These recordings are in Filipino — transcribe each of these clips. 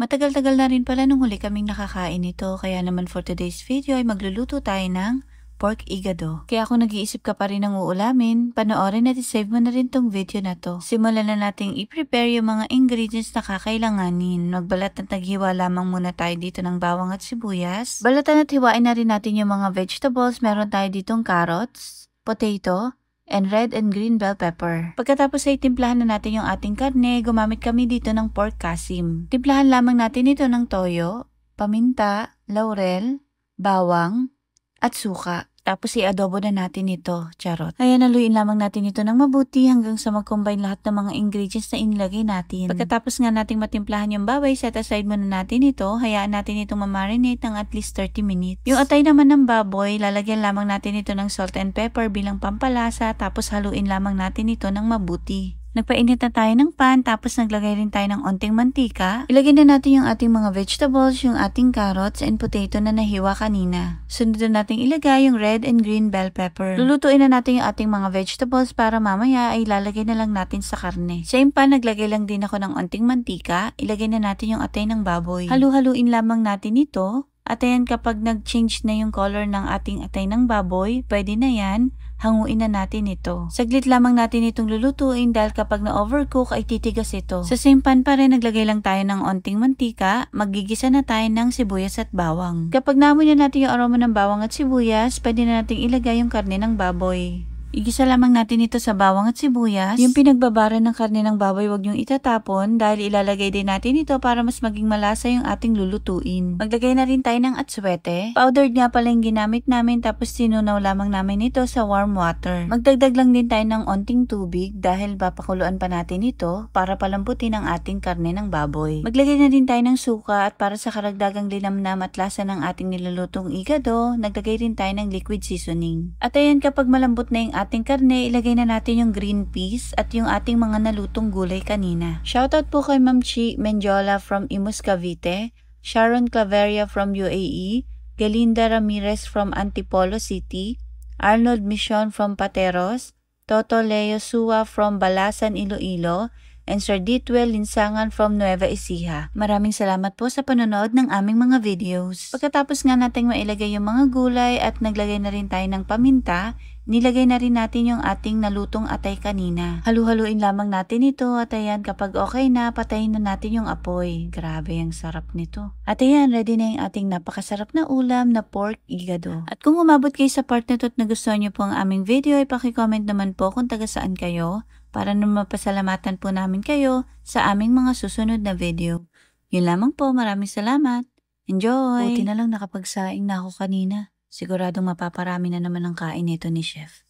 Matagal-tagal na rin pala nung huli kaming nakakain ito, kaya naman for today's video ay magluluto tayo ng pork igado. Kaya kung nag-iisip ka pa rin ng uulamin, panoorin at isave mo na rin tong video na to. Simulan na nating i-prepare yung mga ingredients na kakailanganin. Magbalat at naghiwa lamang muna tayo dito ng bawang at sibuyas. Balatan at hiwain na rin natin yung mga vegetables. Meron tayo ditong carrots, potato, and red and green bell pepper. Pagkatapos ay timplahan na natin yung ating karne, gumamit kami dito ng pork kasim. Timplahan lamang natin ito ng toyo, paminta, laurel, bawang, at suka. Tapos i-adobo na natin ito, charot. Ayan, haluin lamang natin ito ng mabuti hanggang sa mag-combine lahat ng mga ingredients na inilagay natin. Pagkatapos nga nating matimplahan yung baboy, set aside muna natin ito. Hayaan natin itong ma-marinate ng at least 30 minutes. Yung atay naman ng baboy, lalagyan lamang natin ito ng salt and pepper bilang pampalasa, tapos haluin lamang natin ito ng mabuti. Nagpainit na tayo ng pan, tapos naglagay rin tayo ng onting mantika. Ilagay na natin yung ating mga vegetables, yung ating carrots and potato na nahiwa kanina. Sunod na natin ilagay yung red and green bell pepper. Lulutuin na natin yung ating mga vegetables para mamaya ay ilalagay na lang natin sa karne. Same pan, naglagay lang din ako ng onting mantika. Ilagay na natin yung atay ng baboy. Halu-haluin lamang natin ito. At ayan, kapag nag-change na yung color ng ating atay ng baboy, pwede na yan. Hanguin na natin ito. Saglit lamang natin itong lulutuin dahil kapag na-overcook ay titigas ito. Sa same pan pa rin, naglagay lang tayo ng onting mantika. Magigisa na tayo ng sibuyas at bawang. Kapag naamoy na natin yung aroma ng bawang at sibuyas, pwede na nating ilagay yung karne ng baboy. Igisa lamang natin ito sa bawang at sibuyas. Yung pinagbabara ng karne ng baboy, huwag niyong itatapon dahil ilalagay din natin ito para mas maging malasa yung ating lulutuin. Maglagay na rin tayo ng atsuete. Powdered nga pala yung ginamit namin, tapos sinunaw lamang namin ito sa warm water. Magdagdag lang din tayo ng onting tubig dahil papakuluan pa natin ito para palambutin ang ating karne ng baboy. Maglagay na din tayo ng suka at para sa karagdagang linamnam at lasa ng ating nilulutong igado, naglagay rin tayo ng liquid seasoning. At ayan, kapag malambot na yung ating karne, ilagay na natin yung green peas at yung ating mga nalutong gulay kanina. Shoutout po kay Ma'am Chi Menjola from Imus Cavite, Sharon Claveria from UAE, Galinda Ramirez from Antipolo City, Arnold Mission from Pateros, Toto Leo Sua from Balasan, Iloilo, and Sir Ditwell Linsangan from Nueva Ecija. Maraming salamat po sa panonood ng aming mga videos. Pagkatapos nga nating mailagay yung mga gulay at naglagay na rin tayo ng paminta, nilagay na rin natin yung ating nalutong atay kanina. Halu-haluin lamang natin ito at ayan, kapag okay na, patayin na natin yung apoy. Grabe, ang sarap nito. At ayan, ready na yung ating napakasarap na ulam na pork igado. At kung umabot kayo sa part na ito at nagustuhan nyo po ang aming video, ay pakicomment naman po kung taga saan kayo para naman mapasalamatan po namin kayo sa aming mga susunod na video. Yun lamang po, maraming salamat. Enjoy! Buti na lang nakapagsaing na ako kanina. Siguradong mapaparami na naman ang kain nito ni Chef.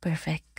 Perfect.